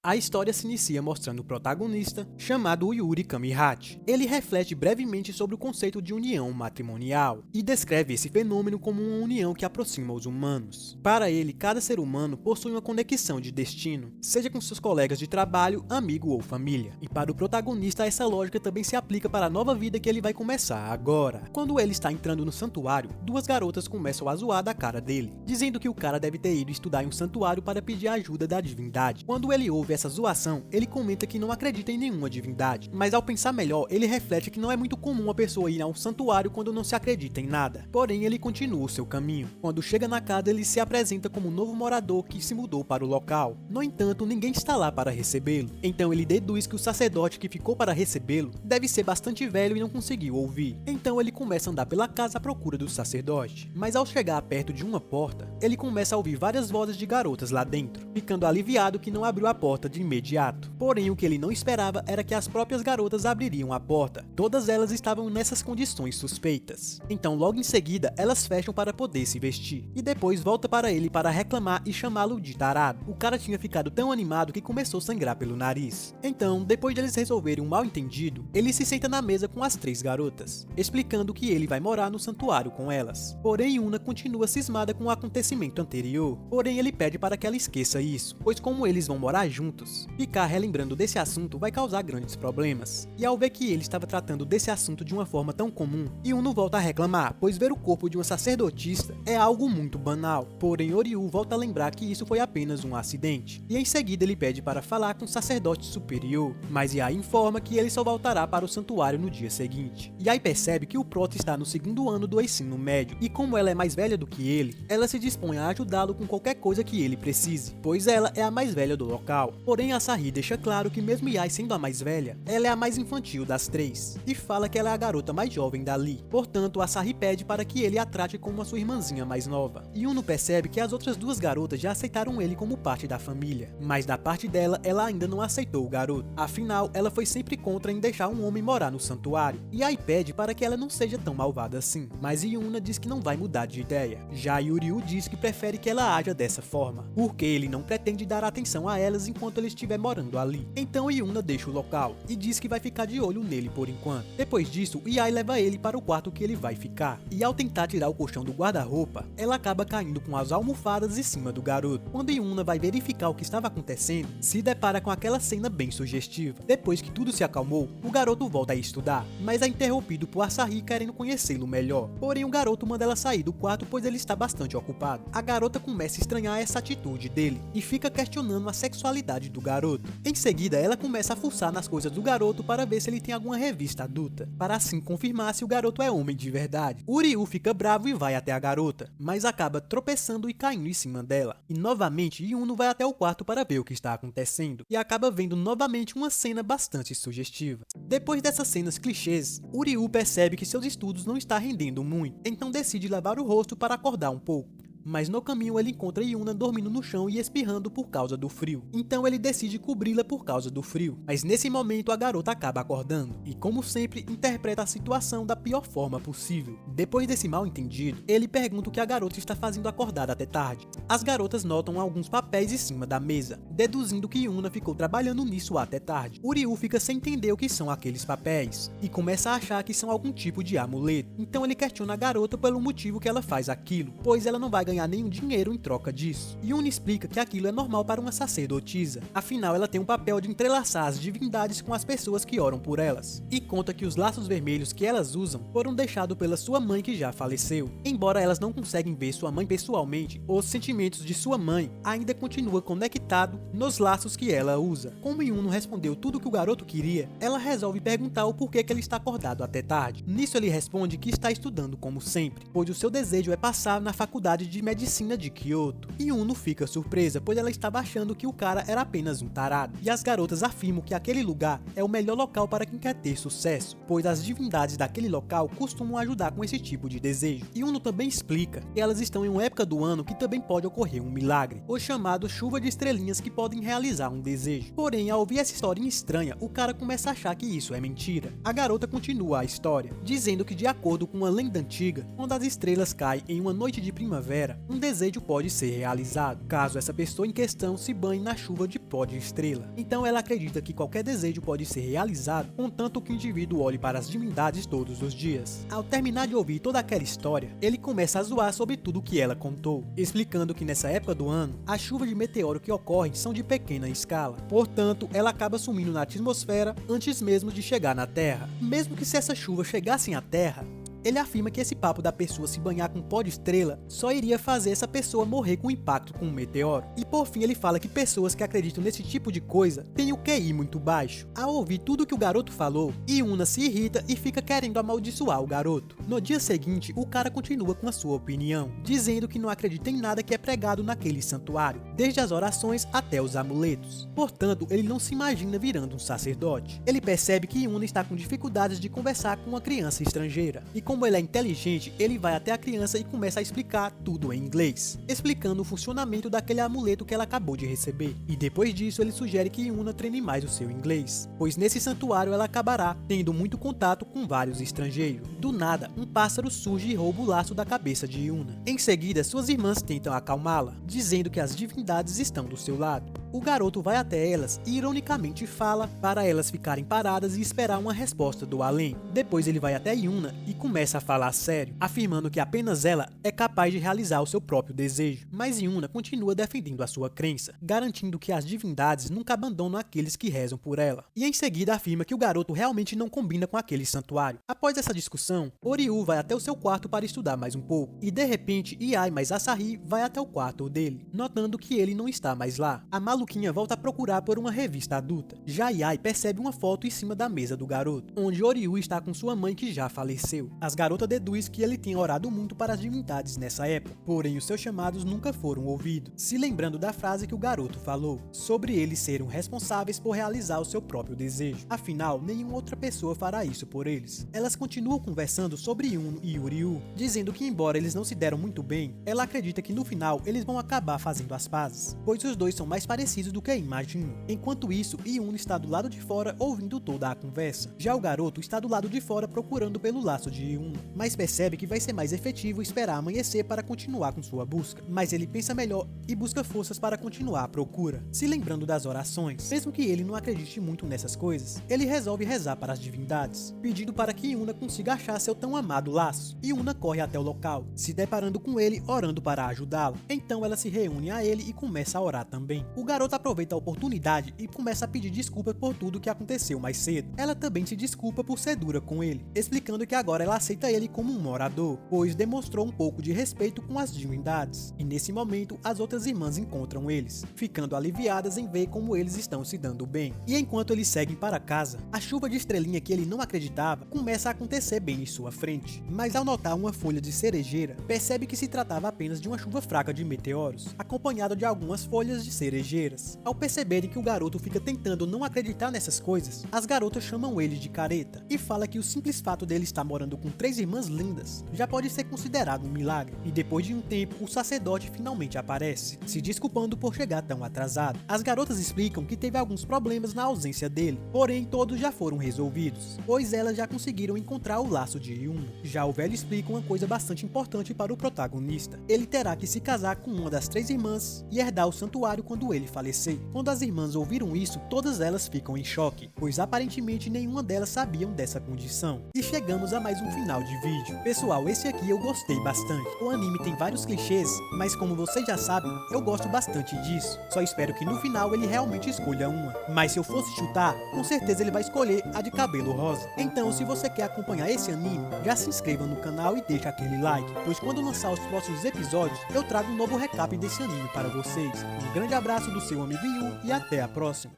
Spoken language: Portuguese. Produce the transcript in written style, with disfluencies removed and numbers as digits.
A história se inicia mostrando o protagonista, chamado Yuri Kamihachi. Ele reflete brevemente sobre o conceito de união matrimonial e descreve esse fenômeno como uma união que aproxima os humanos. Para ele, cada ser humano possui uma conexão de destino, seja com seus colegas de trabalho, amigo ou família. E para o protagonista, essa lógica também se aplica para a nova vida que ele vai começar agora. Quando ele está entrando no santuário, duas garotas começam a zoar da cara dele, dizendo que o cara deve ter ido estudar em um santuário para pedir ajuda da divindade. Quando ele ouve essa zoação, ele comenta que não acredita em nenhuma divindade, mas ao pensar melhor, ele reflete que não é muito comum uma pessoa ir a um santuário quando não se acredita em nada. Porém, ele continua o seu caminho. Quando chega na casa, ele se apresenta como um novo morador que se mudou para o local. No entanto, ninguém está lá para recebê-lo. Então ele deduz que o sacerdote que ficou para recebê-lo deve ser bastante velho e não conseguiu ouvir. Então ele começa a andar pela casa à procura do sacerdote. Mas ao chegar perto de uma porta, ele começa a ouvir várias vozes de garotas lá dentro, ficando aliviado que não abriu a porta de imediato. Porém, o que ele não esperava era que as próprias garotas abririam a porta. Todas elas estavam nessas condições suspeitas. Então, logo em seguida, elas fecham para poder se vestir. E depois volta para ele para reclamar e chamá-lo de tarado. O cara tinha ficado tão animado que começou a sangrar pelo nariz. Então, depois de eles resolverem um mal entendido, ele se senta na mesa com as três garotas, explicando que ele vai morar no santuário com elas. Porém, Yuna continua cismada com o acontecimento anterior. Porém, ele pede para que ela esqueça isso, pois como eles vão morar juntos, ficar relembrando desse assunto vai causar grandes problemas. E ao ver que ele estava tratando desse assunto de uma forma tão comum, Yuno volta a reclamar, pois ver o corpo de uma sacerdotista é algo muito banal. Porém, Oryu volta a lembrar que isso foi apenas um acidente, e em seguida ele pede para falar com o sacerdote superior, mas Yai informa que ele só voltará para o santuário no dia seguinte. Yai percebe que o prota está no segundo ano do ensino médio, e como ela é mais velha do que ele, ela se dispõe a ajudá-lo com qualquer coisa que ele precise, pois ela é a mais velha do local. Porém, Asahi deixa claro que mesmo Yai sendo a mais velha, ela é a mais infantil das três, e fala que ela é a garota mais jovem dali. Portanto, Asahi pede para que ele a trate como a sua irmãzinha mais nova. Yuno percebe que as outras duas garotas já aceitaram ele como parte da família, mas da parte dela, ela ainda não aceitou o garoto. Afinal, ela foi sempre contra em deixar um homem morar no santuário, e Yai pede para que ela não seja tão malvada assim, mas Yuna diz que não vai mudar de ideia. Já Yuryu diz que prefere que ela haja dessa forma, porque ele não pretende dar atenção a elas enquanto ele estiver morando ali. Então Yuna deixa o local e diz que vai ficar de olho nele por enquanto. Depois disso, Yai leva ele para o quarto que ele vai ficar, e ao tentar tirar o colchão do guarda-roupa, ela acaba caindo com as almofadas em cima do garoto. Quando Yuna vai verificar o que estava acontecendo, se depara com aquela cena bem sugestiva. Depois que tudo se acalmou, o garoto volta a estudar, mas é interrompido por Asahi querendo conhecê-lo melhor. Porém, o garoto manda ela sair do quarto pois ele está bastante ocupado. A garota começa a estranhar essa atitude dele e fica questionando a sexualidade do garoto. Em seguida, ela começa a fuçar nas coisas do garoto para ver se ele tem alguma revista adulta, para assim confirmar se o garoto é homem de verdade. Uryu fica bravo e vai até a garota, mas acaba tropeçando e caindo em cima dela. E novamente, Yuno vai até o quarto para ver o que está acontecendo, e acaba vendo novamente uma cena bastante sugestiva. Depois dessas cenas clichês, Uryu percebe que seus estudos não estão rendendo muito, então decide lavar o rosto para acordar um pouco. Mas no caminho ele encontra Yuna dormindo no chão e espirrando por causa do frio. Então ele decide cobri-la por causa do frio. Mas nesse momento a garota acaba acordando e, como sempre, interpreta a situação da pior forma possível. Depois desse mal entendido, ele pergunta o que a garota está fazendo acordada até tarde. As garotas notam alguns papéis em cima da mesa, deduzindo que Yuna ficou trabalhando nisso até tarde. Uryu fica sem entender o que são aqueles papéis e começa a achar que são algum tipo de amuleto. Então ele questiona a garota pelo motivo que ela faz aquilo, pois ela não vai ganhar nenhum dinheiro em troca disso. Yuna explica que aquilo é normal para uma sacerdotisa, afinal ela tem um papel de entrelaçar as divindades com as pessoas que oram por elas, e conta que os laços vermelhos que elas usam foram deixados pela sua mãe que já faleceu. Embora elas não conseguem ver sua mãe pessoalmente, os sentimentos de sua mãe ainda continuam conectados nos laços que ela usa. Como Yuno respondeu tudo o que o garoto queria, ela resolve perguntar o porquê que ele está acordado até tarde. Nisso ele responde que está estudando como sempre, pois o seu desejo é passar na faculdade de medicina de Kyoto. Yuno fica surpresa, pois ela estava achando que o cara era apenas um tarado, e as garotas afirmam que aquele lugar é o melhor local para quem quer ter sucesso, pois as divindades daquele local costumam ajudar com esse tipo de desejo. Yuno também explica que elas estão em uma época do ano que também pode ocorrer um milagre, o chamado chuva de estrelinhas que podem realizar um desejo. Porém, ao ouvir essa historinha estranha, o cara começa a achar que isso é mentira. A garota continua a história, dizendo que de acordo com uma lenda antiga, quando as estrelas caem em uma noite de primavera, atmosfera, um desejo pode ser realizado, caso essa pessoa em questão se banhe na chuva de pó de estrela. Então ela acredita que qualquer desejo pode ser realizado, contanto que o indivíduo olhe para as divindades todos os dias. Ao terminar de ouvir toda aquela história, ele começa a zoar sobre tudo o que ela contou, explicando que nessa época do ano, as chuvas de meteoro que ocorrem são de pequena escala. Portanto, ela acaba sumindo na atmosfera antes mesmo de chegar na Terra. Mesmo que se essa chuva chegassem à Terra, ele afirma que esse papo da pessoa se banhar com pó de estrela só iria fazer essa pessoa morrer com o impacto com um meteoro. E por fim ele fala que pessoas que acreditam nesse tipo de coisa têm o QI muito baixo. Ao ouvir tudo que o garoto falou, Yuna se irrita e fica querendo amaldiçoar o garoto. No dia seguinte, o cara continua com a sua opinião, dizendo que não acredita em nada que é pregado naquele santuário, desde as orações até os amuletos. Portanto, ele não se imagina virando um sacerdote. Ele percebe que Yuna está com dificuldades de conversar com uma criança estrangeira, e como ele é inteligente, ele vai até a criança e começa a explicar tudo em inglês, explicando o funcionamento daquele amuleto que ela acabou de receber. E depois disso ele sugere que Yuna treine mais o seu inglês, pois nesse santuário ela acabará tendo muito contato com vários estrangeiros. Do nada, um pássaro surge e rouba o laço da cabeça de Yuna. Em seguida, suas irmãs tentam acalmá-la, dizendo que as divindades estão do seu lado. O garoto vai até elas e ironicamente fala para elas ficarem paradas e esperar uma resposta do além. Depois ele vai até Yuna e começa a falar sério, afirmando que apenas ela é capaz de realizar o seu próprio desejo. Mas Yuna continua defendendo a sua crença, garantindo que as divindades nunca abandonam aqueles que rezam por ela. E em seguida afirma que o garoto realmente não combina com aquele santuário. Após essa discussão, Oryu vai até o seu quarto para estudar mais um pouco, e de repente Iai mais Asahi vai até o quarto dele, notando que ele não está mais lá. A maluquinha volta a procurar por uma revista adulta. Já Iai percebe uma foto em cima da mesa do garoto, onde Oryu está com sua mãe que já faleceu. As garotas deduz que ele tinha orado muito para as divindades nessa época, porém os seus chamados nunca foram ouvidos, se lembrando da frase que o garoto falou, sobre eles serem responsáveis por realizar o seu próprio desejo. Afinal, nenhuma outra pessoa fará isso por eles. Elas continuam conversando sobre Yuno e Uryu, dizendo que embora eles não se deram muito bem, ela acredita que no final eles vão acabar fazendo as pazes, pois os dois são mais parecidos do que imaginam. Enquanto isso, Yuno está do lado de fora ouvindo toda a conversa. Já o garoto está do lado de fora procurando pelo laço de Yuno, mas percebe que vai ser mais efetivo esperar amanhecer para continuar com sua busca. Mas ele pensa melhor e busca forças para continuar a procura, se lembrando das orações. Mesmo que ele não acredite muito nessas coisas, ele resolve rezar para as divindades, pedindo para que Yuna consiga achar seu tão amado laço. Yuna corre até o local, se deparando com ele, orando para ajudá-lo. Então ela se reúne a ele e começa a orar também. O garoto aproveita a oportunidade e começa a pedir desculpas por tudo que aconteceu mais cedo. Ela também se desculpa por ser dura com ele, explicando que agora ela aceita ele como um morador, pois demonstrou um pouco de respeito com as divindades. E nesse momento, as outras irmãs encontram eles, ficando aliviadas em ver como eles estão se dando bem. E enquanto eles seguem para casa, a chuva de estrelinha que ele não acreditava começa a acontecer bem em sua frente. Mas ao notar uma folha de cerejeira, percebe que se tratava apenas de uma chuva fraca de meteoros, acompanhada de algumas folhas de cerejeiras. Ao perceberem que o garoto fica tentando não acreditar nessas coisas, as garotas chamam ele de careta e fala que o simples fato dele estar morando com 3 irmãs lindas já pode ser considerado um milagre. E depois de um tempo, o sacerdote finalmente aparece, se desculpando por chegar tão atrasado. As garotas explicam que teve alguns problemas na ausência dele, porém todos já foram resolvidos, pois elas já conseguiram encontrar o laço de Yuna. Já o velho explica uma coisa bastante importante para o protagonista: ele terá que se casar com uma das 3 irmãs e herdar o santuário quando ele falecer. Quando as irmãs ouviram isso, todas elas ficam em choque, pois aparentemente nenhuma delas sabiam dessa condição. E chegamos a mais um final de vídeo. Pessoal, esse aqui eu gostei bastante. O anime tem vários clichês, mas como vocês já sabem, eu gosto bastante disso. Só espero que no final ele realmente escolha uma. Mas se eu fosse chutar, com certeza ele vai escolher a de cabelo rosa. Então, se você quer acompanhar esse anime, já se inscreva no canal e deixa aquele like, pois quando lançar os próximos episódios, eu trago um novo recap desse anime para vocês. Um grande abraço do seu amigo Yu e até a próxima.